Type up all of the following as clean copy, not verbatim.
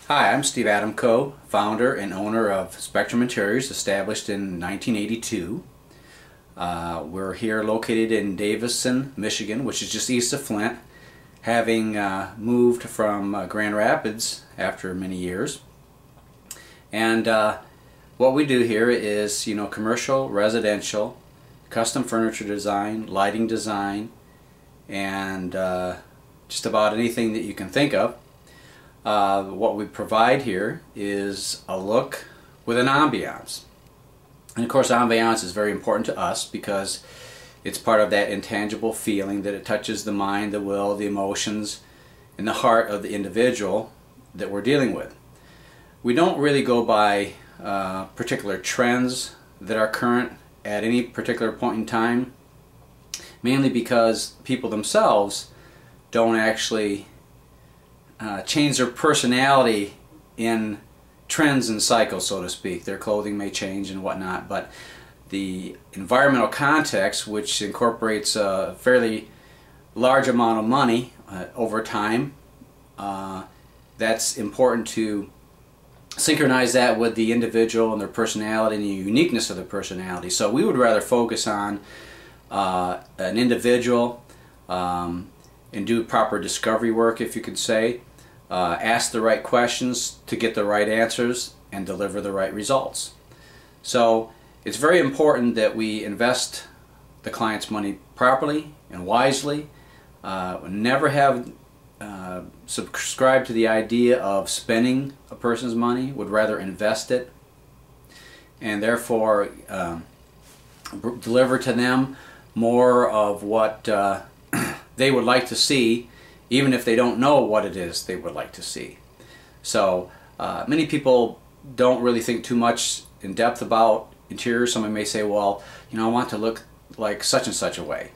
Hi, I'm Steve Adamko, founder and owner of Spectrum Interiors, established in 1982. We're here located in Davison, Michigan, which is just east of Flint, having moved from Grand Rapids after many years. And what we do here is, commercial, residential, custom furniture design, lighting design, and just about anything that you can think of. What we provide here is a look with an ambiance. And of course, ambiance is very important to us because it's part of that intangible feeling that it touches the mind, the will, the emotions, and the heart of the individual that we're dealing with. We don't really go by particular trends that are current at any particular point in time, mainly because people themselves don't actually change their personality in trends and cycles, so to speak. Their clothing may change and whatnot, but the environmental context, which incorporates a fairly large amount of money over time, that's important to synchronize that with the individual and their personality and the uniqueness of their personality. So we would rather focus on an individual and do proper discovery work, if you could say. Ask the right questions to get the right answers and deliver the right results. So it's very important that we invest the client's money properly and wisely. Never have subscribed to the idea of spending a person's money, would rather invest it, and therefore deliver to them more of what they would like to see, even if they don't know what it is they would like to see. So many people don't really think too much in depth about interiors. Someone may say, well, I want to look like such and such a way,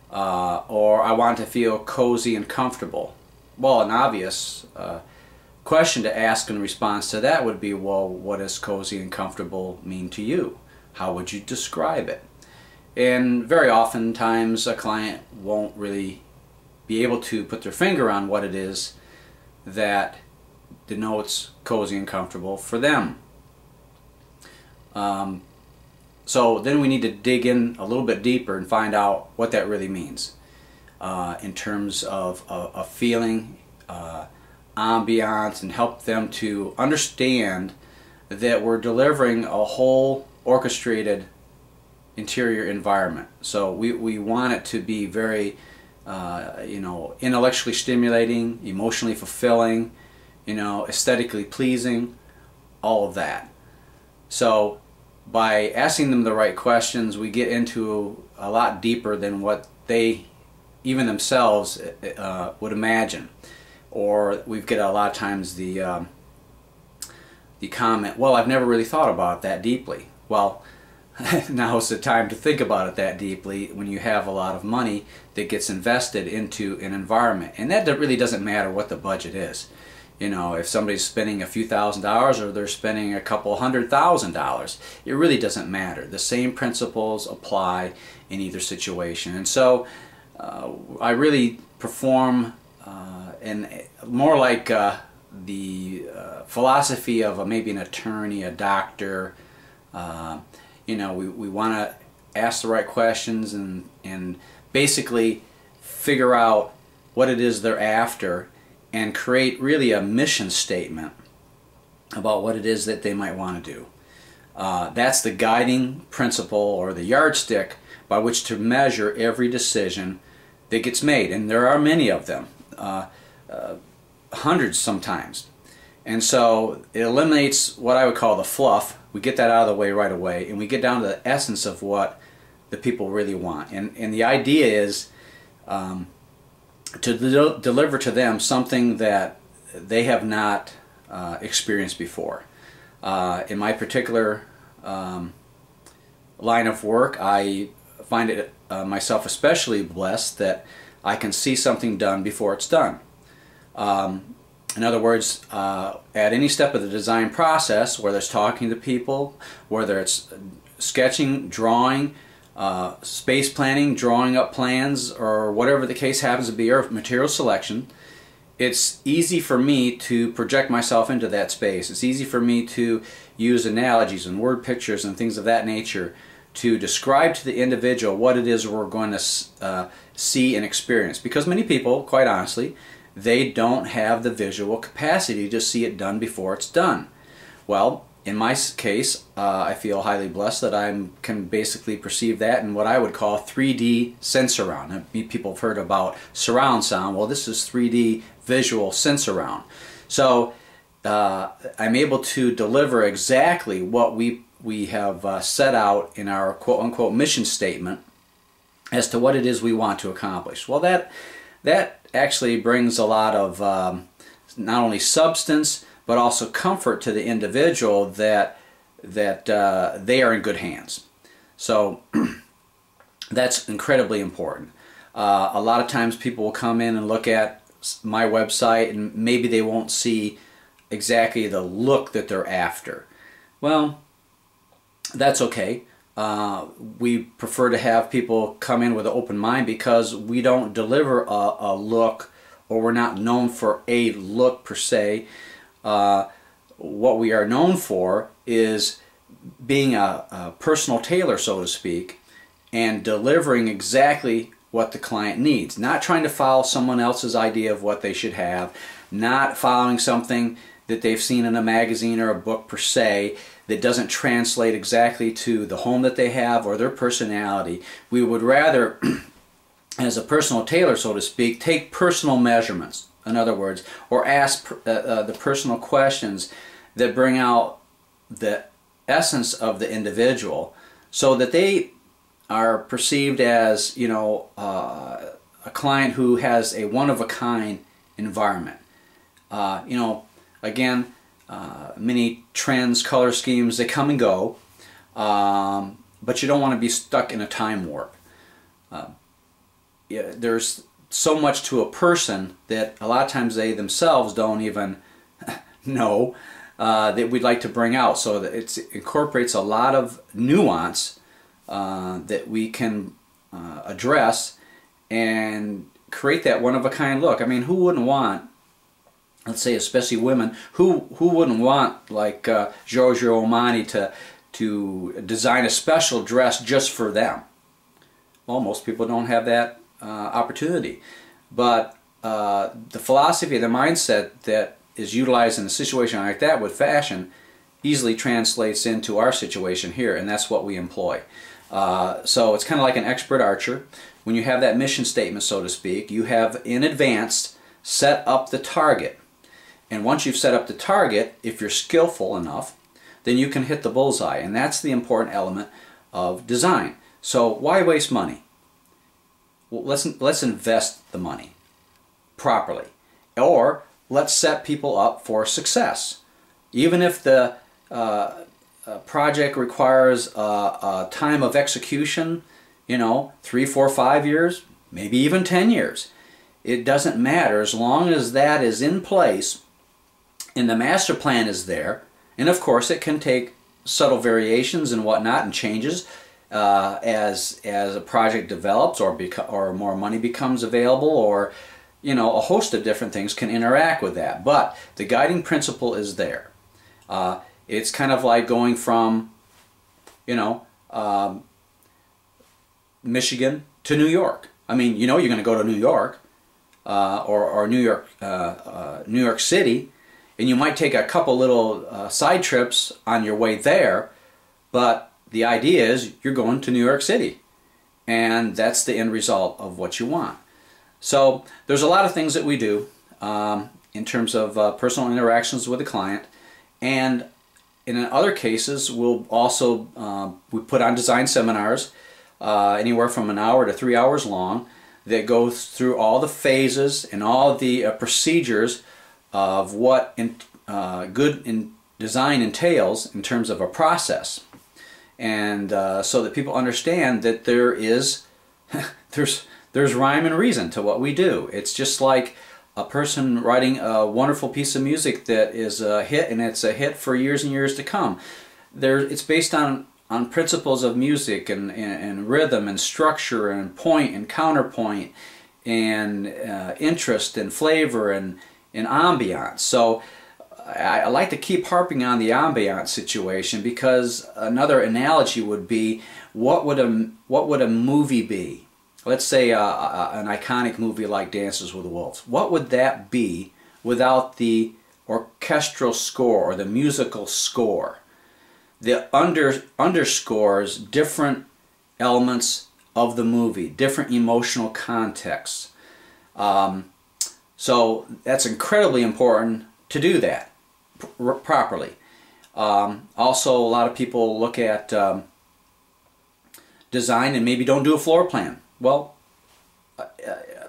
or I want to feel cozy and comfortable. Well, an obvious question to ask in response to that would be, well, what does cozy and comfortable mean to you? How would you describe it? And very oftentimes a client won't really be able to put their finger on what it is that denotes cozy and comfortable for them. So then we need to dig in a little bit deeper and find out what that really means in terms of a feeling, ambiance, and help them to understand that we're delivering a whole orchestrated interior environment. So we want it to be very intellectually stimulating, emotionally fulfilling, aesthetically pleasing, all of that. So by asking them the right questions, we get into a lot deeper than what they even themselves would imagine. Or we get a lot of times the comment, well, I've never really thought about it that deeply. Well, now's the time to think about it that deeply when you have a lot of money that gets invested into an environment. And that really doesn't matter what the budget is. If somebody's spending a few $1,000s or they're spending a couple $100,000, it really doesn't matter. The same principles apply in either situation. And so I really perform more like the philosophy of maybe an attorney, a doctor. We want to ask the right questions and basically figure out what it is they're after and create really a mission statement about what it is that they might want to do. That's the guiding principle or the yardstick by which to measure every decision that gets made. And there are many of them, hundreds sometimes. And so it eliminates what I would call the fluff. We get that out of the way right away, and we get down to the essence of what the people really want. And the idea is to deliver to them something that they have not experienced before. In my particular line of work, I find it myself especially blessed that I can see something done before it's done. In other words, at any step of the design process, whether it's talking to people, whether it's sketching, drawing, space planning, drawing up plans, or whatever the case happens to be, or material selection, it's easy for me to project myself into that space. It's easy for me to use analogies and word pictures and things of that nature to describe to the individual what it is we're going to see and experience. Because many people, quite honestly, they don't have the visual capacity to see it done before it's done. Well, in my case, I feel highly blessed that I can basically perceive that in what I would call 3D sense surround. People have heard about surround sound. Well, this is 3D visual sense surround. So I'm able to deliver exactly what we have set out in our quote-unquote mission statement as to what it is we want to accomplish. Well, that actually brings a lot of not only substance but also comfort to the individual that they are in good hands. So that's incredibly important. A lot of times people will come in and look at my website and maybe they won't see exactly the look that they're after. Well, that's okay. We prefer to have people come in with an open mind because we don't deliver a look, or we're not known for a look per se. What we are known for is being a personal tailor, so to speak, and delivering exactly what the client needs. Not trying to follow someone else's idea of what they should have, not following something that they've seen in a magazine or a book per se that doesn't translate exactly to the home that they have or their personality. We would rather, as a personal tailor, so to speak, take personal measurements, in other words, or ask the personal questions that bring out the essence of the individual so that they are perceived as, you know, a client who has a one-of-a-kind environment. You know, again, many trends, color schemes, they come and go, but you don't want to be stuck in a time warp. Yeah, there's so much to a person that a lot of times they themselves don't even know that we'd like to bring out, so that it incorporates a lot of nuance that we can address and create that one-of-a-kind look. I mean, who wouldn't want, let's say especially women, who wouldn't want, like Giorgio Armani to design a special dress just for them? Well, most people don't have that opportunity. But the philosophy, the mindset that is utilized in a situation like that with fashion easily translates into our situation here, and that's what we employ. So it's kind of like an expert archer. When you have that mission statement, so to speak, you have in advance set up the target. And once you've set up the target, if you're skillful enough, then you can hit the bullseye. And that's the important element of design. So why waste money? Well, let's invest the money properly. Or let's set people up for success. Even if the project requires a time of execution, you know, 3, 4, 5 years, maybe even 10 years. It doesn't matter as long as that is in place and the master plan is there. And of course it can take subtle variations and whatnot and changes as a project develops or more money becomes available, or you know, a host of different things can interact with that. But the guiding principle is there. It's kind of like going from, you know, Michigan to New York. I mean, you know you're going to go to New York or New York City, and you might take a couple little side trips on your way there, but the idea is you're going to New York City, and that's the end result of what you want. So there's a lot of things that we do in terms of personal interactions with the client, and in other cases we'll also we put on design seminars anywhere from an hour to 3 hours long that go through all the phases and all the procedures of what good design entails in terms of a process, and so that people understand that there is there's rhyme and reason to what we do. It's just like a person writing a wonderful piece of music that is a hit, and it's a hit for years and years to come. It's based on principles of music and rhythm and structure and point and counterpoint and interest and flavor and ambiance. So I like to keep harping on the ambiance situation, because another analogy would be, what would a movie be? Let's say an iconic movie like Dances with Wolves. What would that be without the orchestral score or the musical score? The underscores different elements of the movie, different emotional contexts. So that's incredibly important to do that properly. Also, a lot of people look at design and maybe don't do a floor plan. Well,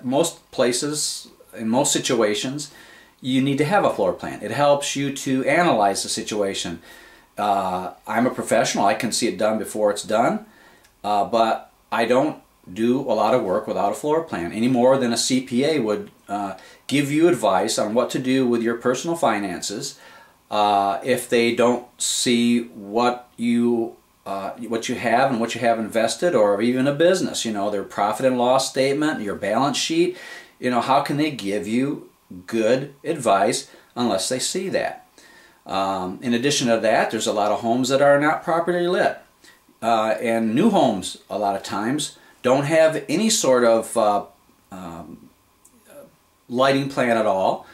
most places, in most situations, you need to have a floor plan. It helps you to analyze the situation. I'm a professional. I can see it done before it's done, but I don't do a lot of work without a floor plan, any more than a CPA would give you advice on what to do with your personal finances if they don't see what you have and what you have invested, or even a business. You know, their profit and loss statement, your balance sheet. You know, how can they give you good advice unless they see that? In addition to that, there's a lot of homes that are not properly lit. And new homes, a lot of times, don't have any sort of lighting plan at all.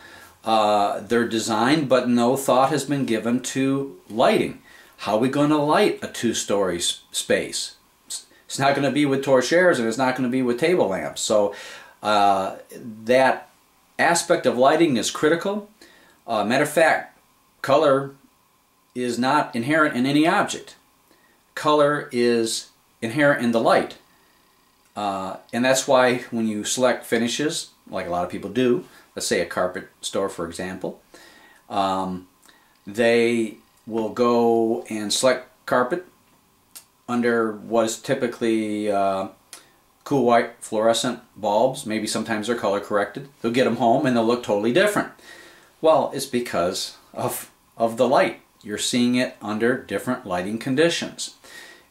They're designed, but no thought has been given to lighting. How are we going to light a two-story space? It's not going to be with torchères, and it's not going to be with table lamps. So that aspect of lighting is critical. Matter of fact, color is not inherent in any object. Color is inherent in the light. And that's why when you select finishes, like a lot of people do, let's say a carpet store for example, they will go and select carpet under what is typically cool white fluorescent bulbs. Maybe sometimes they're color corrected. They'll get them home and they'll look totally different. Well, it's because of the light. You're seeing it under different lighting conditions.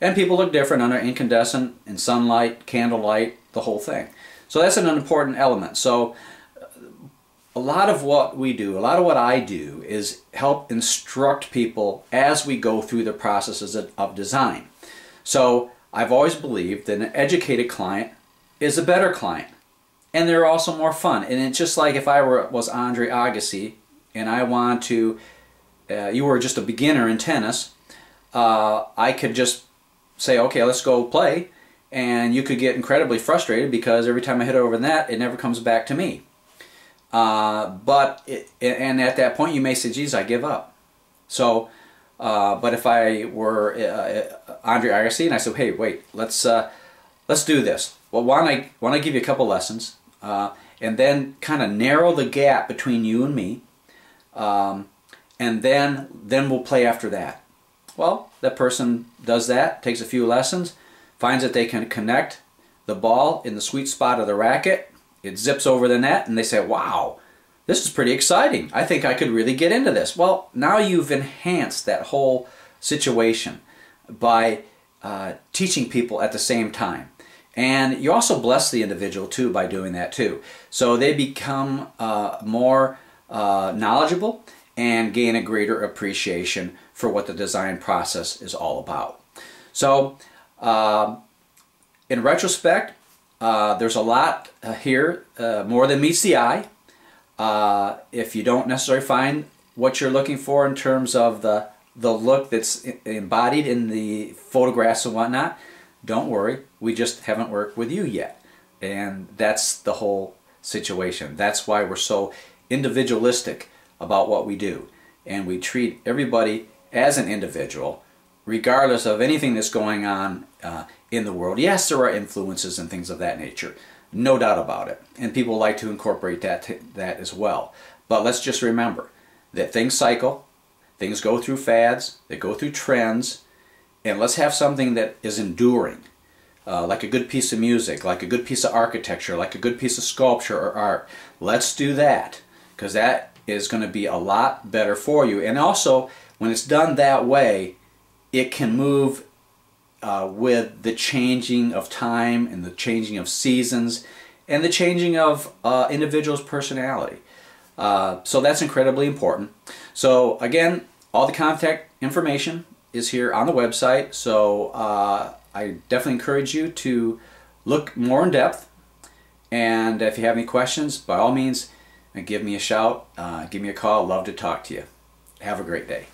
And people look different under incandescent, in sunlight, candlelight, the whole thing. So that's an important element. So a lot of what we do, a lot of what I do, is help instruct people as we go through the processes of design. So I've always believed that an educated client is a better client. And they're also more fun. And it's just like if I was Andre Agassi and I want to, you were just a beginner in tennis, I could just say, okay, let's go play, and you could get incredibly frustrated because every time I hit over the net, it never comes back to me. And at that point, you may say, geez, I give up. So, but if I were Andre Agassi and I said, hey, wait, let's do this. Well, why don't I give you a couple lessons, and then kind of narrow the gap between you and me, and then we'll play after that. Well, that person does that, takes a few lessons, finds that they can connect the ball in the sweet spot of the racket, it zips over the net, and they say, wow, this is pretty exciting. I think I could really get into this. Well, now you've enhanced that whole situation by teaching people at the same time. And you also bless the individual too by doing that too. So they become more knowledgeable and gain a greater appreciation for what the design process is all about. So in retrospect, there's a lot here, more than meets the eye. If you don't necessarily find what you're looking for in terms of the look that's embodied in the photographs and whatnot, don't worry, we just haven't worked with you yet. And that's the whole situation. That's why we're so individualistic about what we do. And we treat everybody as an individual, regardless of anything that's going on in the world. Yes, there are influences and things of that nature, no doubt about it. And people like to incorporate that as well. But let's just remember that things cycle, things go through fads, they go through trends, and let's have something that is enduring, like a good piece of music, like a good piece of architecture, like a good piece of sculpture or art. Let's do that, because that is going to be a lot better for you. And also, when it's done that way, it can move with the changing of time and the changing of seasons, and the changing of individuals' personality. So that's incredibly important. So again, all the contact information is here on the website, so I definitely encourage you to look more in depth, and if you have any questions, by all means, give me a shout, give me a call. I'd love to talk to you. Have a great day.